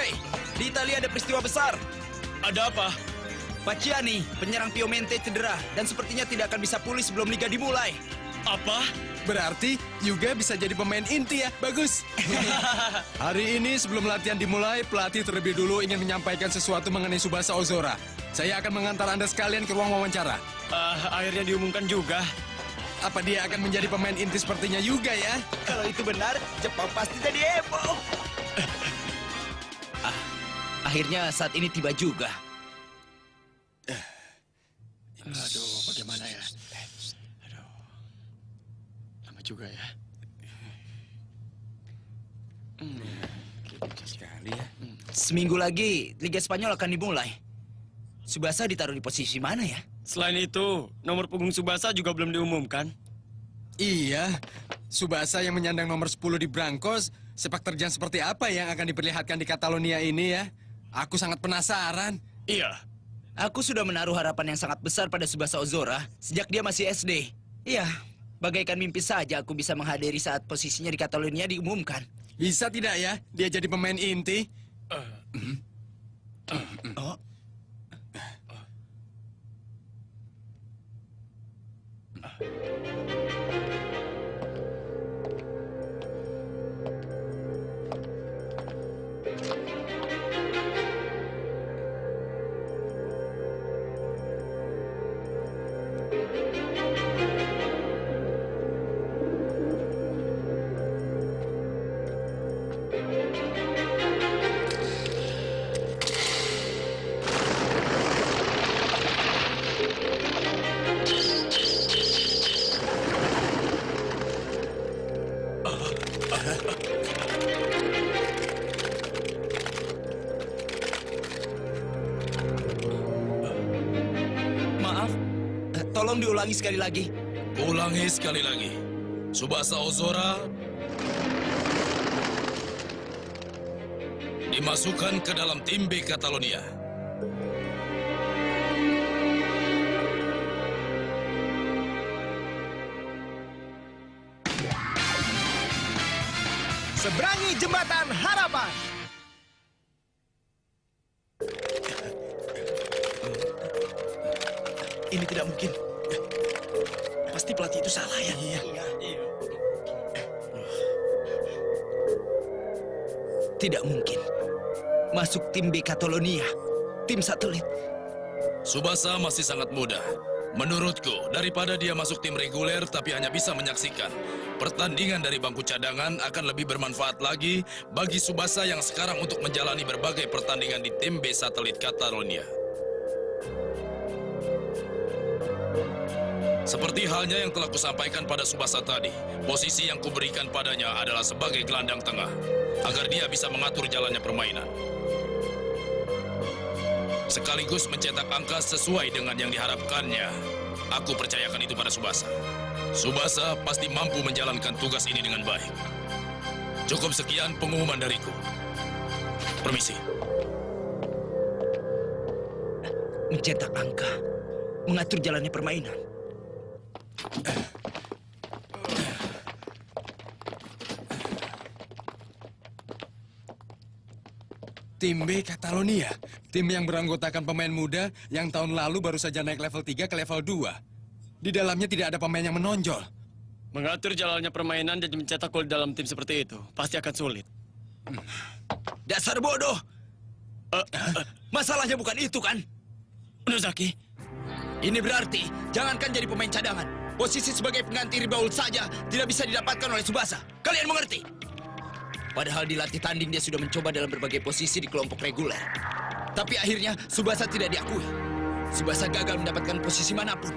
Hei, di Italia ada peristiwa besar. Ada apa? Pacciani, penyerang Piemonte cedera dan sepertinya tidak akan bisa pulih sebelum liga dimulai. Apa? Berarti Yuga bisa jadi pemain inti ya, bagus. Hari ini sebelum latihan dimulai, pelatih terlebih dulu ingin menyampaikan sesuatu mengenai Tsubasa Ozora. Saya akan mengantar Anda sekalian ke ruang wawancara. Akhirnya diumumkan juga. Apa dia akan menjadi pemain inti sepertinya Yuga ya? Kalau itu benar, Jepang pasti jadi heboh. Akhirnya saat ini tiba juga. Aduh, bagaimana ya? Aduh, lama juga ya. Sekali ya. Seminggu lagi Liga Spanyol akan dimulai. Tsubasa ditaruh di posisi mana ya? Selain itu, nomor punggung Tsubasa juga belum diumumkan. Iya, Tsubasa yang menyandang nomor 10 di Brancos, sepak terjang seperti apa yang akan diperlihatkan di Catalonia ini ya? Aku sangat penasaran. Iya. Aku sudah menaruh harapan yang sangat besar pada Tsubasa Ozora sejak dia masih SD. Iya, bagaikan mimpi saja aku bisa menghadiri saat posisinya di Catalonia diumumkan. Bisa tidak ya, dia jadi pemain inti? Oh. Maaf, tolong diulangi sekali lagi. Ulangi sekali lagi. Tsubasa Ozora dimasukkan ke dalam tim B Catalonia. Seberangi jembatan harapan. Ini tidak mungkin. Pasti pelatih itu salah ya. Iya. Tidak mungkin. Masuk tim B Catalonia. Tim satelit. Tsubasa masih sangat muda. Menurutku, daripada dia masuk tim reguler tapi hanya bisa menyaksikan, pertandingan dari bangku cadangan akan lebih bermanfaat lagi bagi Tsubasa yang sekarang untuk menjalani berbagai pertandingan di tim B satelit Catalonia. Seperti halnya yang telah kusampaikan pada Tsubasa tadi, posisi yang kuberikan padanya adalah sebagai gelandang tengah, agar dia bisa mengatur jalannya permainan. Sekaligus mencetak angka sesuai dengan yang diharapkannya. Aku percayakan itu pada Tsubasa. Tsubasa pasti mampu menjalankan tugas ini dengan baik. Cukup sekian pengumuman dariku. Permisi. Mencetak angka. Mengatur jalannya permainan. Tim B Catalonia, tim yang beranggotakan pemain muda yang tahun lalu baru saja naik level 3 ke level 2. Di dalamnya tidak ada pemain yang menonjol. Mengatur jalannya permainan dan mencetak gol dalam tim seperti itu pasti akan sulit. Dasar bodoh. Masalahnya bukan itu kan? Nozaki, Ini berarti jangankan jadi pemain cadangan. Posisi sebagai pengganti Ribaul saja tidak bisa didapatkan oleh Tsubasa. Kalian mengerti? Padahal di latih tanding dia sudah mencoba dalam berbagai posisi di kelompok reguler. Tapi akhirnya Tsubasa tidak diakui. Tsubasa gagal mendapatkan posisi manapun.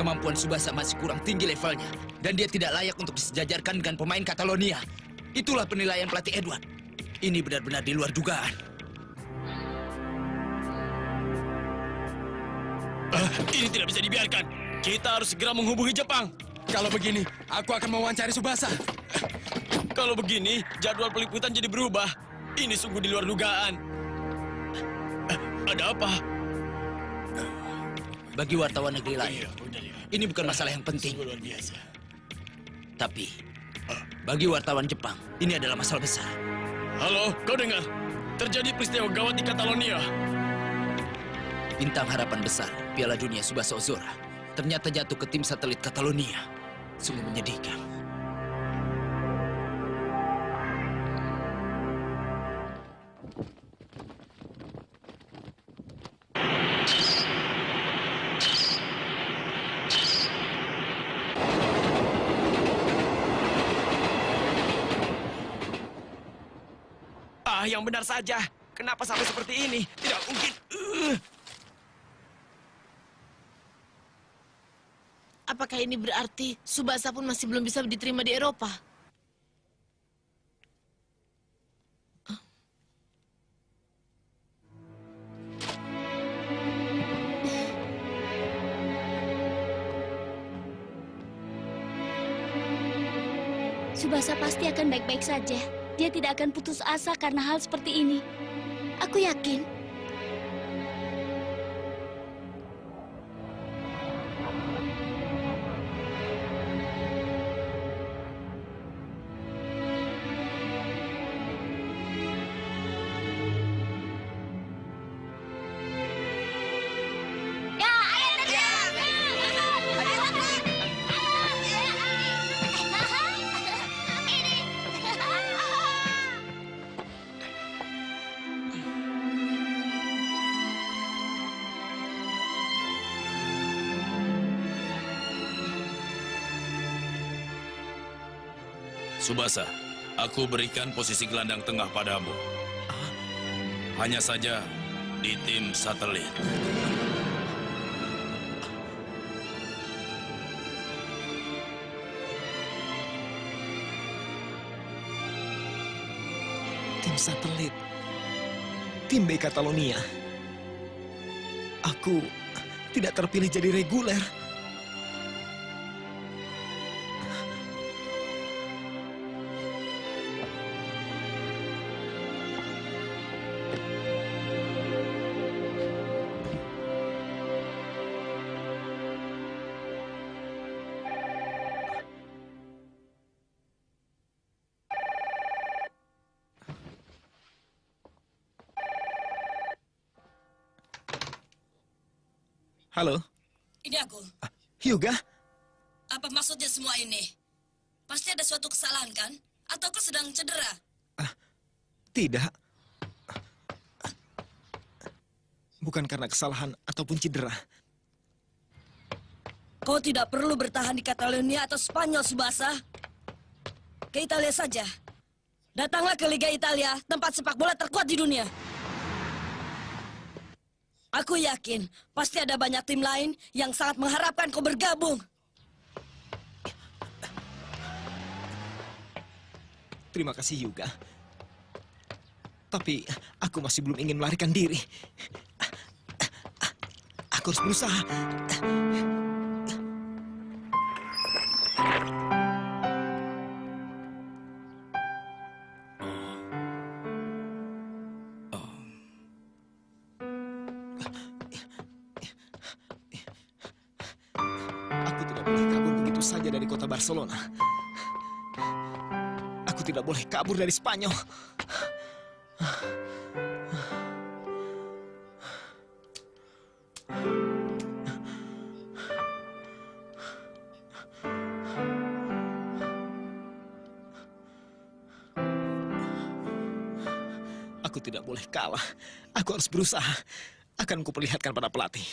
Kemampuan Tsubasa masih kurang tinggi levelnya. Dan dia tidak layak untuk disejajarkan dengan pemain Catalonia. Itulah penilaian pelatih Edward. Ini benar-benar di luar dugaan. ini tidak bisa dibiarkan. Kita harus segera menghubungi Jepang. Kalau begini, aku akan mewawancari Tsubasa. Kalau begini, jadwal peliputan jadi berubah. Ini sungguh di luar dugaan. Ada apa? Bagi wartawan negeri lain, ini bukan masalah yang penting. Luar biasa. Tapi, bagi wartawan Jepang, ini adalah masalah besar. Halo, kau dengar? Terjadi peristiwa gawat di Catalonia. Bintang harapan besar Piala Dunia Tsubasa Ozora ternyata jatuh ke tim satelit Catalonia. Sungguh menyedihkan. Yang benar saja. Kenapa sampai seperti ini? Tidak mungkin. Apakah ini berarti Tsubasa pun masih belum bisa diterima di Eropa? Tsubasa pasti akan baik-baik saja. Dia tidak akan putus asa karena hal seperti ini. Aku yakin. Tsubasa, aku berikan posisi gelandang tengah padamu. Hanya saja di tim satelit. Tim satelit. Tim B Catalonia. Aku tidak terpilih jadi reguler. Halo, Ini aku. Hyuga? Apa maksudnya semua ini? Pasti ada suatu kesalahan, kan? Atau kau sedang cedera? Tidak. Bukan karena kesalahan ataupun cedera. Kau tidak perlu bertahan di Catalonia atau Spanyol, Tsubasa. Ke Italia saja. Datanglah ke Liga Italia, tempat sepak bola terkuat di dunia. Aku yakin pasti ada banyak tim lain yang sangat mengharapkan kau bergabung. Terima kasih, Hyuga. Tapi aku masih belum ingin melarikan diri. Aku harus berusaha. Aku tidak boleh kabur begitu saja dari kota Barcelona. Aku tidak boleh kabur dari Spanyol. Aku tidak boleh kalah. Aku harus berusaha. Akan kuperlihatkan pada pelatih.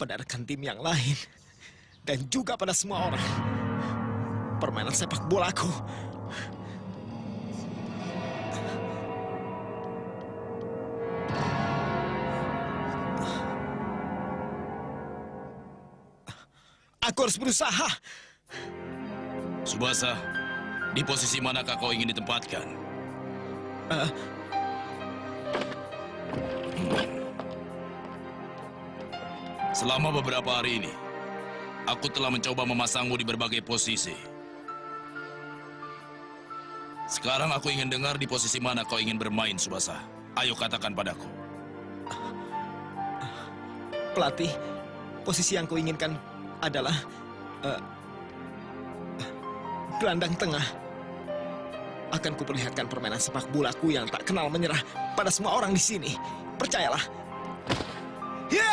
Pada rekan tim yang lain. Dan juga pada semua orang. Permainan sepak bolaku. Aku harus berusaha. Tsubasa, di posisi manakah kau ingin ditempatkan? Selama beberapa hari ini, aku telah mencoba memasangmu di berbagai posisi. Sekarang aku ingin dengar di posisi mana kau ingin bermain, Tsubasa. Ayo katakan padaku. Pelatih, posisi yang kau inginkan adalah gelandang tengah. Akan kuperlihatkan permainan sepak bolaku yang tak kenal menyerah pada semua orang di sini. Percayalah. Ya!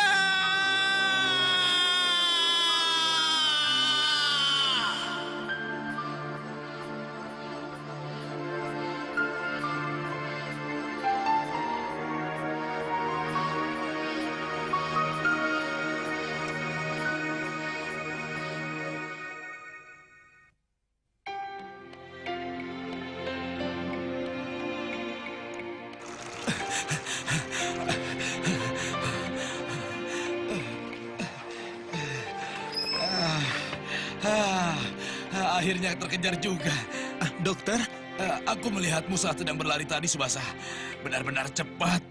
Akhirnya terkejar juga. Dokter, Aku melihatmu saat sedang berlari tadi, Subasa. Benar-benar cepat.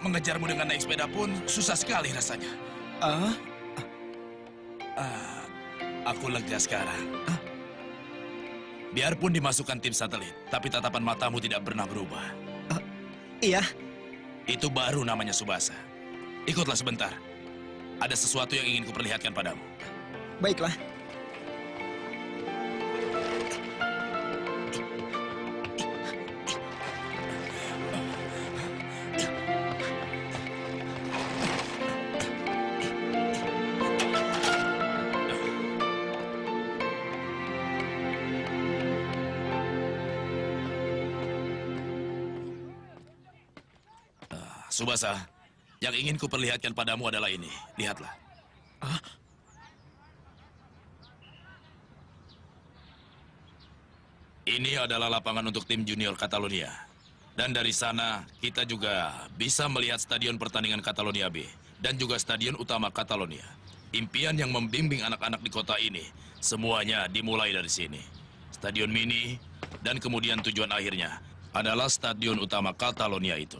Mengejarmu dengan naik sepeda pun susah sekali rasanya. Aku lega sekarang. Biarpun dimasukkan tim satelit, tapi tatapan matamu tidak pernah berubah. iya. Itu baru namanya Subasa. Ikutlah sebentar. Ada sesuatu yang ingin kuperlihatkan padamu. Baiklah. Subasa, yang ingin kuperlihatkan padamu adalah ini. Lihatlah. Ini adalah lapangan untuk tim junior Catalonia. Dan dari sana, kita juga bisa melihat stadion pertandingan Catalonia B dan juga stadion utama Catalonia. Impian yang membimbing anak-anak di kota ini, semuanya dimulai dari sini. Stadion mini, dan kemudian tujuan akhirnya adalah stadion utama Catalonia itu.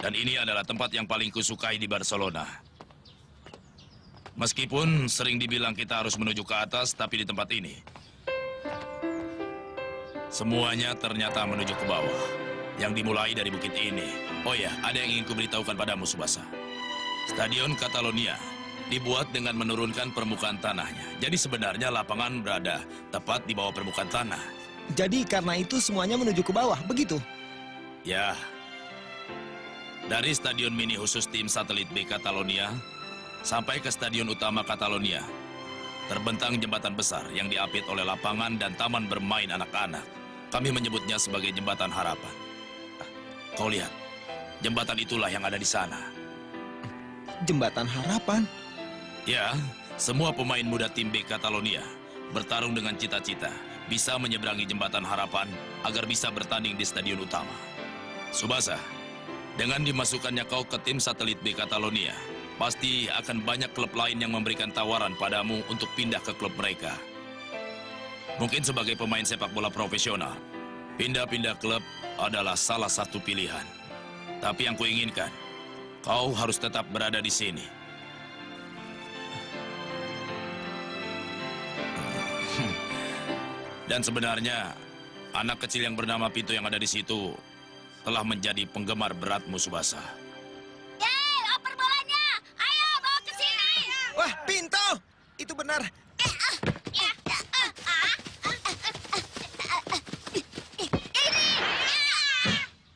Dan ini adalah tempat yang paling kusukai di Barcelona. Meskipun sering dibilang kita harus menuju ke atas, tapi di tempat ini, semuanya ternyata menuju ke bawah. Yang dimulai dari bukit ini. Oh ya, ada yang ingin kuberitahukan padamu, Subasa. Stadion Catalonia dibuat dengan menurunkan permukaan tanahnya. Jadi sebenarnya lapangan berada tepat di bawah permukaan tanah. Jadi karena itu semuanya menuju ke bawah, begitu? Ya. Dari stadion mini khusus tim satelit B Catalonia sampai ke stadion utama Catalonia, terbentang jembatan besar yang diapit oleh lapangan dan taman bermain anak-anak. Kami menyebutnya sebagai Jembatan Harapan. Kau lihat, jembatan itulah yang ada di sana. Jembatan Harapan? Ya, semua pemain muda tim B Catalonia bertarung dengan cita-cita bisa menyeberangi Jembatan Harapan agar bisa bertanding di stadion utama. Subasa, dengan dimasukkannya kau ke tim satelit B Catalonia, pasti akan banyak klub lain yang memberikan tawaran padamu untuk pindah ke klub mereka. Mungkin sebagai pemain sepak bola profesional, pindah-pindah klub adalah salah satu pilihan. Tapi yang kuinginkan, kau harus tetap berada di sini. Dan sebenarnya, anak kecil yang bernama Pinto yang ada di situ telah menjadi penggemar beratmu, Subasa. Yeay, oper bolanya. Ayo, bawa ke sini. Wah, Pinto! Itu benar.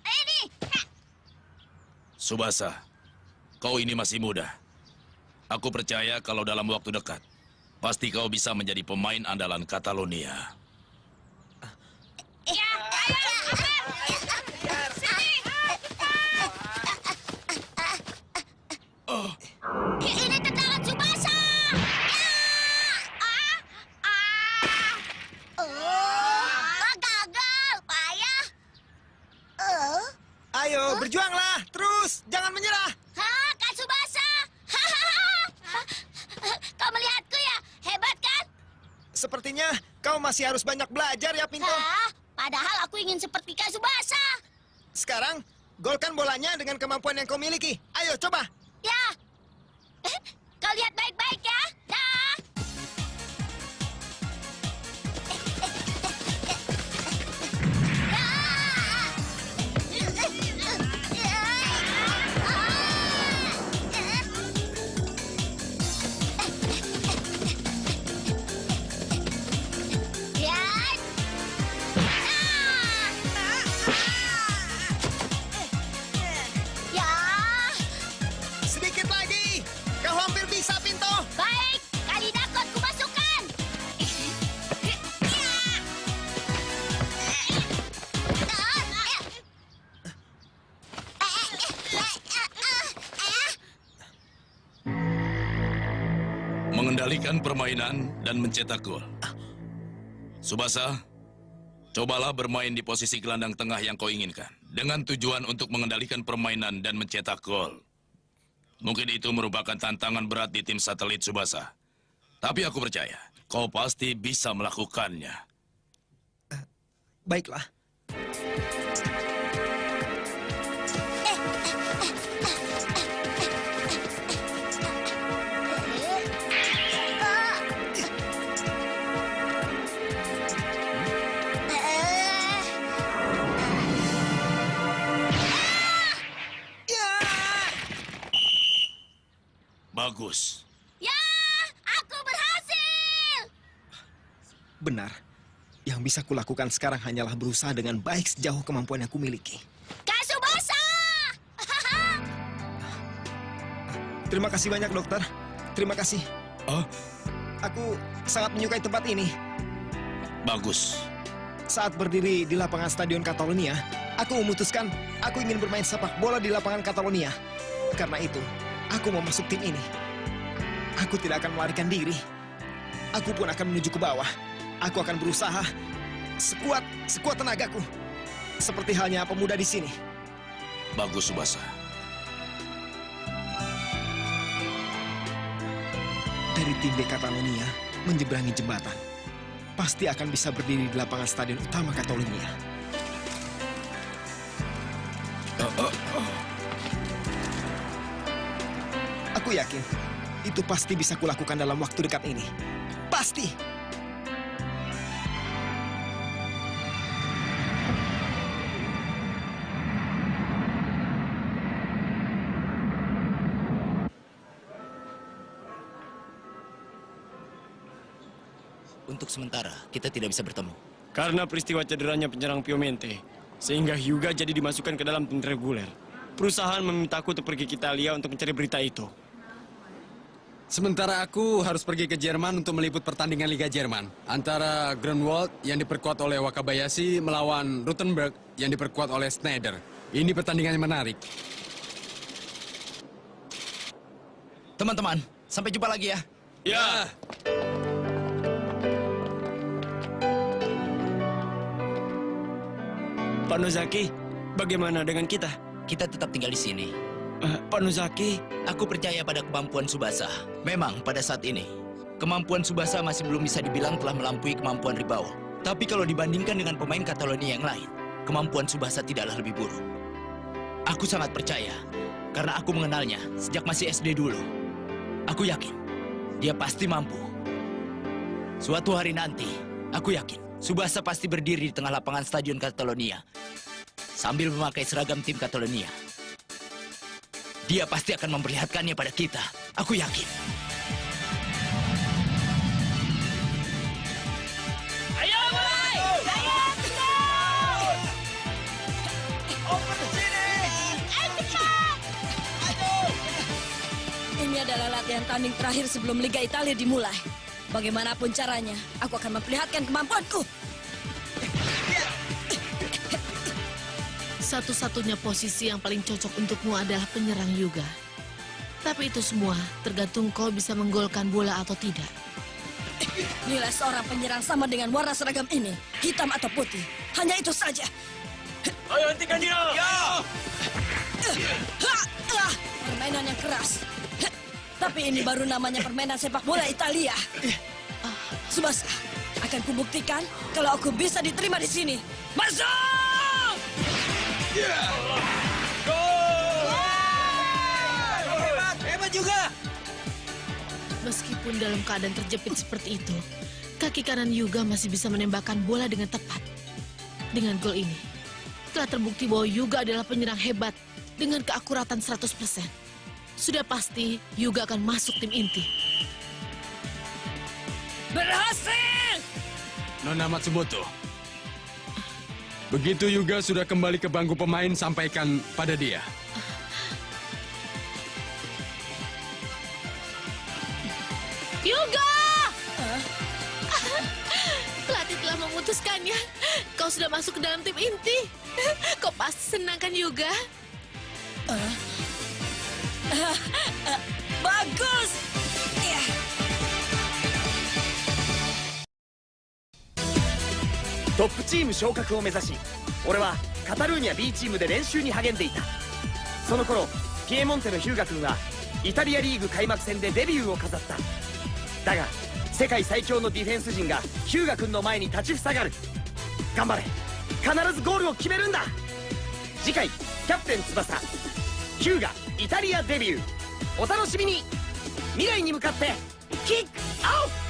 Ini. Subasa, kau ini masih muda. Aku percaya kalau dalam waktu dekat, pasti kau bisa menjadi pemain andalan Catalonia. Ini tendangan Tsubasa. Gagal, payah. Ayo, berjuanglah. Terus, jangan menyerah. Kak Tsubasa. Kau melihatku ya? Hebat kan? Sepertinya kau masih harus banyak belajar ya, Pinto. Padahal aku ingin seperti Kak Tsubasa. Sekarang, golkan bolanya dengan kemampuan yang kau miliki. Ayo, coba. Ya. Kau lihat baik-baik ya. Dah. Ya. mengendalikan permainan dan mencetak gol. Subasa, cobalah bermain di posisi gelandang tengah yang kau inginkan, dengan tujuan untuk mengendalikan permainan dan mencetak gol. Mungkin itu merupakan tantangan berat di tim satelit Subasa. Tapi aku percaya, kau pasti bisa melakukannya. Baiklah. Bagus. Ya, aku berhasil! Benar. Yang bisa kulakukan sekarang hanyalah berusaha dengan baik sejauh kemampuan yang kumiliki. Kak Subasa! Terima kasih banyak, dokter. Terima kasih. Oh, Aku sangat menyukai tempat ini. bagus. Saat berdiri di lapangan Stadion Catalonia, aku memutuskan aku ingin bermain sepak bola di lapangan Catalonia. Karena itu, aku mau masuk tim ini. Aku tidak akan melarikan diri. Aku pun akan menuju ke bawah. Aku akan berusaha sekuat tenagaku. Seperti halnya pemuda di sini. Bagus, Subasa. Dari tim B Catalonia menyeberangi jembatan, pasti akan bisa berdiri di lapangan stadion utama Catalonia. Aku yakin itu pasti bisa kulakukan dalam waktu dekat ini. Pasti! Untuk sementara, kita tidak bisa bertemu. Karena peristiwa cederanya penyerang Piemonte, sehingga Hyuga jadi dimasukkan ke dalam tim reguler. Perusahaan memintaku untuk pergi ke Italia untuk mencari berita itu. Sementara aku harus pergi ke Jerman untuk meliput pertandingan Liga Jerman antara Grunwald yang diperkuat oleh Wakabayashi melawan Rothenburg yang diperkuat oleh Schneider. Ini pertandingan yang menarik. Teman-teman, sampai jumpa lagi ya. Ya! Pak Nozaki, bagaimana dengan kita? Kita tetap tinggal di sini. Pak Nozaki, Aku percaya pada kemampuan Subasa. Memang pada saat ini, kemampuan Subasa masih belum bisa dibilang telah melampaui kemampuan Ribaul. Tapi kalau dibandingkan dengan pemain Catalonia yang lain, kemampuan Subasa tidaklah lebih buruk. Aku sangat percaya, karena aku mengenalnya sejak masih SD dulu. Aku yakin, dia pasti mampu. Suatu hari nanti, aku yakin, Subasa pasti berdiri di tengah lapangan Stadion Catalonia, sambil memakai seragam tim Catalonia. Dia pasti akan memperlihatkannya pada kita. Aku yakin. Ayo, boy! Ini adalah latihan tanding terakhir sebelum Liga Italia dimulai. Bagaimanapun caranya, aku akan memperlihatkan kemampuanku. Satu-satunya posisi yang paling cocok untukmu adalah penyerang Hyuga. Tapi itu semua tergantung kau bisa menggolkan bola atau tidak. Nilai seorang penyerang sama dengan warna seragam ini, hitam atau putih. Hanya itu saja. ayo hentikan dia! Permainan yang keras. Tapi ini baru namanya permainan sepak bola Italia. Subasa, akan kubuktikan kalau aku bisa diterima di sini. Masuk! Hebat juga! Meskipun dalam keadaan terjepit seperti itu, kaki kanan Hyuga masih bisa menembakkan bola dengan tepat. Dengan gol ini, telah terbukti bahwa Hyuga adalah penyerang hebat dengan keakuratan 100%. Sudah pasti Hyuga akan masuk tim inti. Berhasil! Nona Matsumoto. Begitu Hyuga sudah kembali ke bangku pemain, sampaikan pada dia. Hyuga! Pelatih telah memutuskannya. Kau sudah masuk ke dalam tim inti. Kau pasti senang kan, Hyuga? Bagus! Ya. トップチーム昇格を目指し、俺はカタルーニャ B チームで練習に励んでいた。その頃ピエモンテのヒューガ君はイタリアリーグ開幕戦でデビューを飾った。だが世界最強のディフェンス陣がヒューガ君の前に立ちふさがる。頑張れ、必ずゴールを決めるんだ。次回キャプテン翼ヒューガイタリアデビュー、お楽しみに。未来に向かってキックアウト。